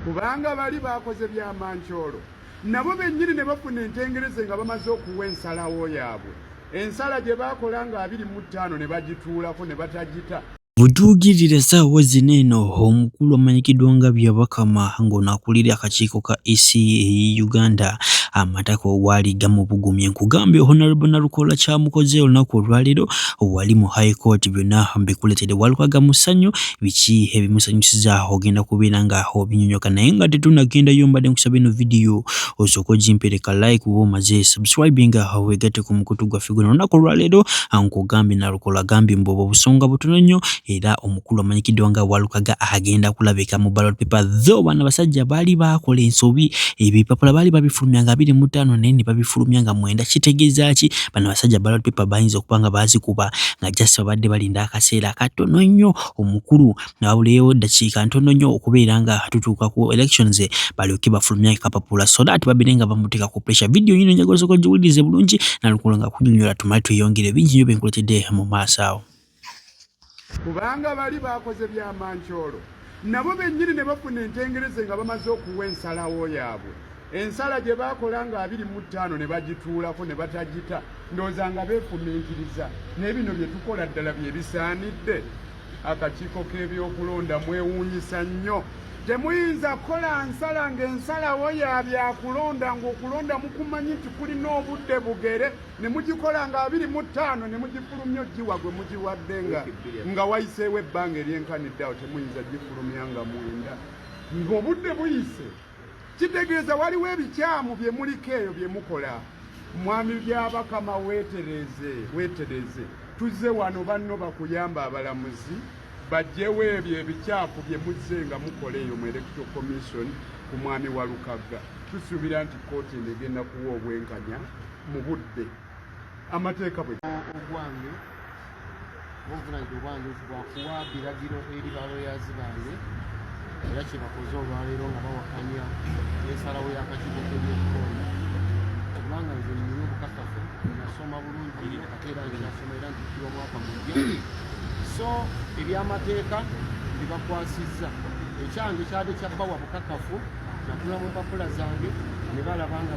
kubanga bali bakoze byamanchoolo nabo bennyini ne bafuna entengereze nga bamaze okuwa ensalawo yaabwe. Ensala gye baakola nga 25 ne bagituulako ne batagita. Butuukirira ssaawa zino eno omukulu amanyikiddwa nga Byabakama ng'onaakulira akakiiko ka ECA Uganda amataka obwaliga mu bugumye nkugambye Honorable Nalukola kyamukoze olunaku olwaleero wali mu High Court byonna mbikuletedde Walukaga mu ssanyu biki ebimusanyusiza ogenda kubeera nga obinyonyoka naye nga tetunnagendayo mbadde nkusaba eno vidiyo osooka ogimpereka like oba omaze subscribing weegatte ku mukutu gwaffe guno olunaku olwaleero nkugambye Nalukola agambye mbu obusonga butono nnyo era omukulu amanyikiddwa nga Walukaga agenda kulabika mu ballot paper though bano basajja baali bakola ensobi ebipapula baali babifulumya nga 25 naye ne babifulumya nga 9 kitegeeza ki bano basajja ballot paper bayinza okuba nga bazikuba nga just babadde balinda akaseera katono nnyo omukulu nawuleyo dakiika ntono nnyo okubeera nga tutuuka ku elections balyoke bafulumya kapapula so that babire nga bamuteeka ku pressure. Video yino njagala osooka giwulirize bulungi Nalukola nga kunyonyola tumale tweyongere bingi nnyo benkuletedde mu maaso awo. Kubanga bali bakoze byamanchoolo nabo bennyini ne bafuna entengereze nga bamaze okuwa ensalawo yaabwe. Ensala gye baakola nga 25 ne bagituulako ne batagita ndowooza nga beefumiitiriza naye bino bye tukola ddala bye bisaanidde. Akakiiko k'ebyokulonda mwewuunyisa nnyo. Temuyinza kukola nsala ng'ensalawo ya byakulonda ng'okulonda mukumanyi nti kulina obudde bugere ne mugikola nga 25 ne mugifulumya oggiwa gwe mugiwadde nga wayiseewo ebbanga eryenkanidde awo temuyinza gifulumya nga 9 ng'obudde buyise. Kitegeeza waliwo ebikyamu bye muliko eyo bye mukola. Mwami Byabakama weetereze tuzze wano banno bakuyamba abalamuzi bajjewo ebyo ebikyafu bye muzze nga mukola eyo mu Electoral Commission ku mwami Walukaga. Tusuubira nti kkooti egenda kuwa obwenkanya mu budde amateeka bwe ogwange obuvunanyizibwa bwange bwakuwa biragiro eri baloyazi bange era kye bakoze olwaleero nga bawakanya ensalawo y'akakiiko k'ebyokulonda kubanga nze nnyina obukakafu nasoma bulungi ate era nze nasoma era ntikirwa mwaka mujja so ebyamateeka bibakwasizza ekyange kyali kyabbawa bukakafu natula mu mpapula zange ne balaba nga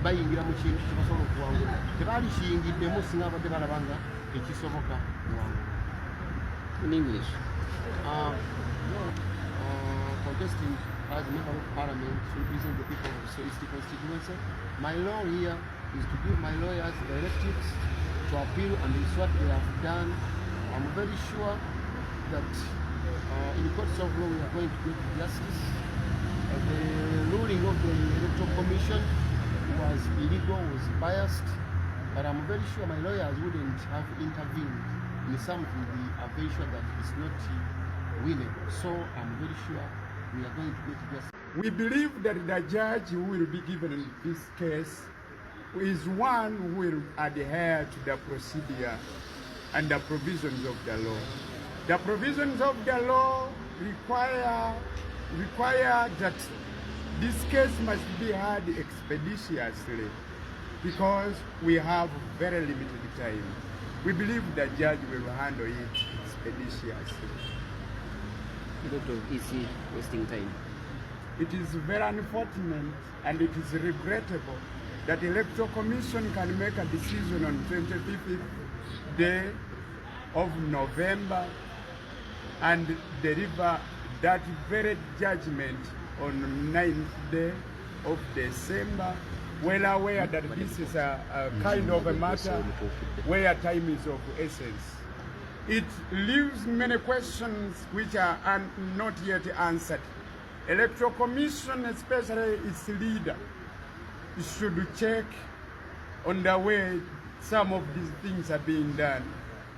bayingira mu kintu kibasobola okuwangula tebaali kiyingiddemu singa abadde balaba nga ekisoboka kuwangula. In English, contesting as member of parliament to represent the people of the East constituency, my law here is to give my lawyers directives to appeal, and this is what they have done. I'm very sure that in courts of law we are going to get justice. The ruling of the Electoral Commission was illegal, was biased, but I'm very sure my lawyers wouldn't have intervened in something they are very sure that is not winnable. So I'm very sure we are going to get justice. We believe that the judge who will be given in this case is one who will adhere to the procedure and the provisions of the law. The provisions of the law require that this case must be heard expeditiously because we have very limited time. We believe the judge will handle it expeditiously. Because of EC wasting time. It is very unfortunate and it is regrettable that the Electoral Commission can make a decision on 25th day of November and deliver that very judgment on 9th day of December, well aware that this is a kind of a matter where time is of essence. It leaves many questions which are not yet answered. Electoral Commission, especially its leader, should check on the way some of these things are being done.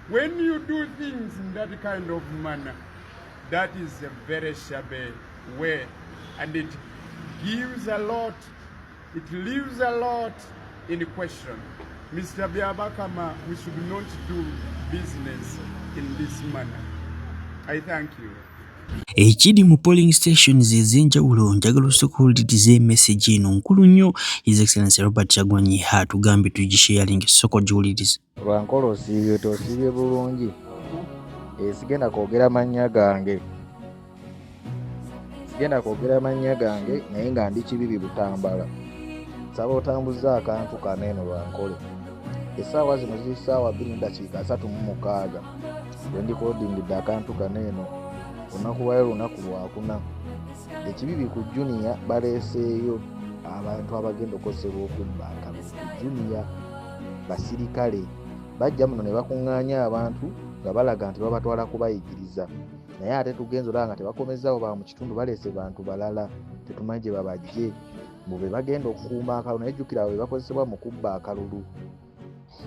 When you do things in that kind of manner, that is a very shabby way, and it gives a lot, it leaves a lot in question. Mr. Byabakama, we should not do business in this manner. I thank you. Ekiri mu polling stations ez'enjawulo njagala osooka owulirize message eno nkulu nnyo His Excellency Robert Kyagulanyi atugambye tugisharing sooka ogiwulirize. Lwankola osiibye tosiibye bulungi sigenda kwogera mannya gange genda kwogera amannya gange naye nga ndi Kibibi Butambala. Nsaba otambuza akantu kaneeno lwankole. Essaawa zino ziri ssaawa 2:36 bwe ndikodingidde akantu kaneeno. Olunaku lwayo lunaku lwakuna. Ekibibi ku Junior baleeseeyo abantu abagenda okukozesebwa okubba akalulu ku Junior. Basirikale bajja muno ne bakuŋŋaanya abantu nga balaga nti babatwala kubayigiriza, naye ate tugenza olaba nga tebakomezaawo ba mu kitundu baleese bantu balala tetumanyi gye babajje mbu be bagenda okukuuma akalulu, naye jjukira abo be bakozesebwa mu kubba akalulu.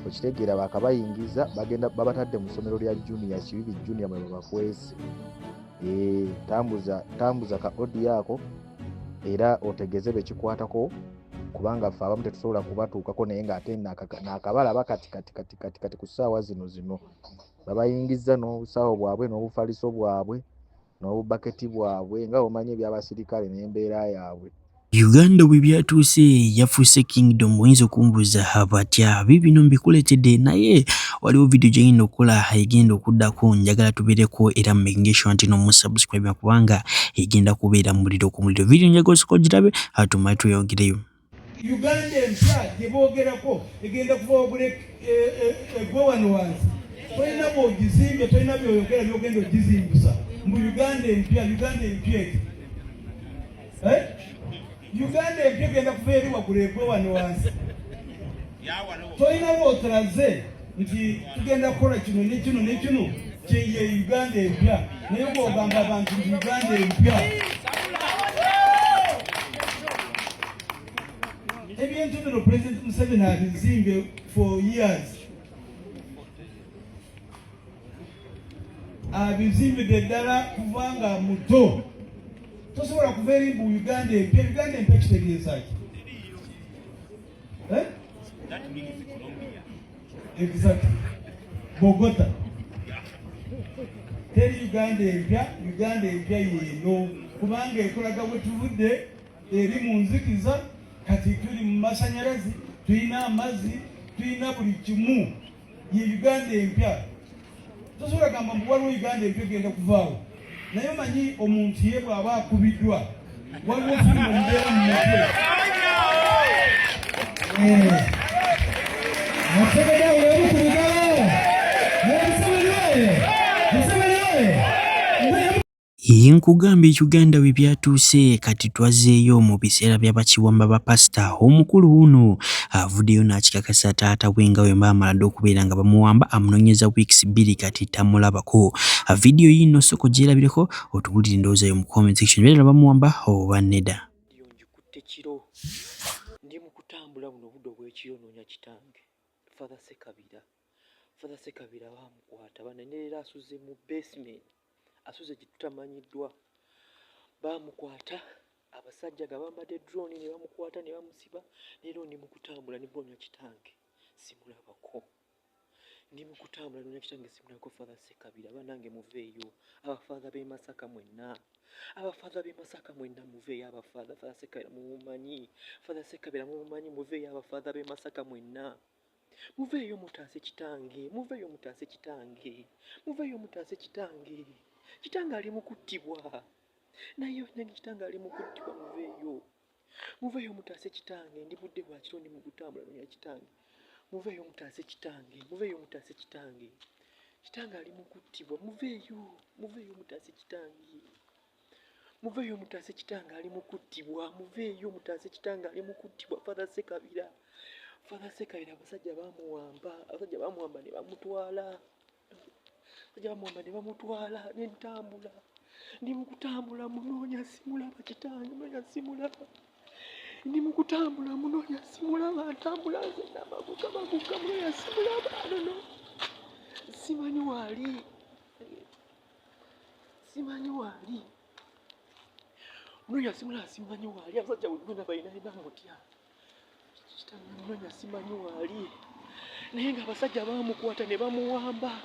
Okitegeera bakabayingiza bagenda babatadde mu ssomero lya Junior, Kibibi Junior mwe babakwese. Tambuza ka audio ako era otegeze be kikwatako kubanga ffe abamu tetusobola kubatuukako, naye ng'ate n'akabalaba kati ku ssaawa zino babayingiza n'obusawo bwabwe n'obufaliso bwabwe n'obubaketi bwabwe nga omanyi eby'abasirikale n'embeera yaabwe. Uganda bwe byatuuse yafuuse kingdom. Oyinza okumbuuza batya bino mbikuleetedde, naye waliwo video gyegenda okukola egenda okuddako, njagala tubeereko era making sure nti n'omusubscribe kubanga egenda kubeera muliro ku muliro. Video njagala osooka ogirabe tumale tweyongereyo. Uganda empya gye boogerako egenda kuva gwe wano wansi tolina bw'ogizimbye, tolina by'oyogera by'ogenda ogizimbusa mbu Uganda empya eti Uganda empya egenda kuva eri waggulu egwe wano wansi. Tolina bw'otulaze nti tugenda kukola kino ne kino ne kino kyeye Uganda empya, naye bw'ogamba abantu nti Uganda empya. Ebintu bino President Museveni abizimbye for years. Abizimbidde ddala kuva nga muto. Tosobola kuva eri mu Uganda empya. Uganda empya kitegeeza ki? Exactly. Bogota. Teri Uganda empya yeeno kubanga ekolaga bwe tuvudde eri mu nzikiza. Kati tuli mu masanyalazi, tulina amazzi, tulina buli kimu. Ye Uganda empya. Tosobola gamba mbu waliwo Uganda empya egenda kuvaawo. Naye manyi omuntu ye bw'aba akubiddwa waliwo firimu omubeera mu mutwe. Museveni oyo mukubigalo! Museveni oyo! Nkugambye Uganda bwe byatuuse kati twazeeyo mu biseera by'abakiwamba ba pasita. Omukulu wuno avuddeyo n'akikakasa taata we nga bwe baamala okubeera nga bamuwamba amunoonyeza weeks 2 kati tamulabako. Vidiyo yino sooka ogyerabireko otuwulire endowooza yo mu comment section. Beera bamuwamba oba nedda. Njikutte kiro ndi mu kutambula buno budde obw'ekiro noonya kitange Father Sekabira baamukwata banenera asuze mu basement. Asuze gye tutamanyiddwa. Baamukwata abasajja nga bambadde drone ne bamukwata ne bamusiba. Leero ndi mu kutambula ne bonya kitange simulabako. Ndi mu kutambula noonya kitange simulabako Father Sekabira. Banange muveeyo. Abafaadha b'e Masaka mwenna. Muveeyo abafaadha. Father Sekabira mumumanyi. Father Sekabira mumumanyi, muveeyo abafaadha b'e Masaka mwenna. Muveeyo mutaase kitange. Kitange ali mu kuttibwa. Naye kitange ali mu kuttibwa, muveeyo mutaase kitange. Ndi budde bwa kiro ndi mu kutambula noonya kitange. Muveeyo mutaase kitange. Kitange ali mu kuttibwa. Muveeyo mutaase kitange. Ali mu kuttibwa. Muveeyo mutaase kitange ali mu kuttibwa. Father Sekabira abasajja baamuwamba ne bamutwala. Ne ntambula. Ndi mu kutambula munoonya simulaba kitange. Ndi mu kutambula munoonya simulaba. Ntambula nze n'amaguka munoonya simulaba. Simanyi waali. Munoonya simulaba, simanyi waali. Abasajja bonna balina mutya. Kitange munoonya simanyi waali. Naye nga abasajja baamukwata ne bamuwamba.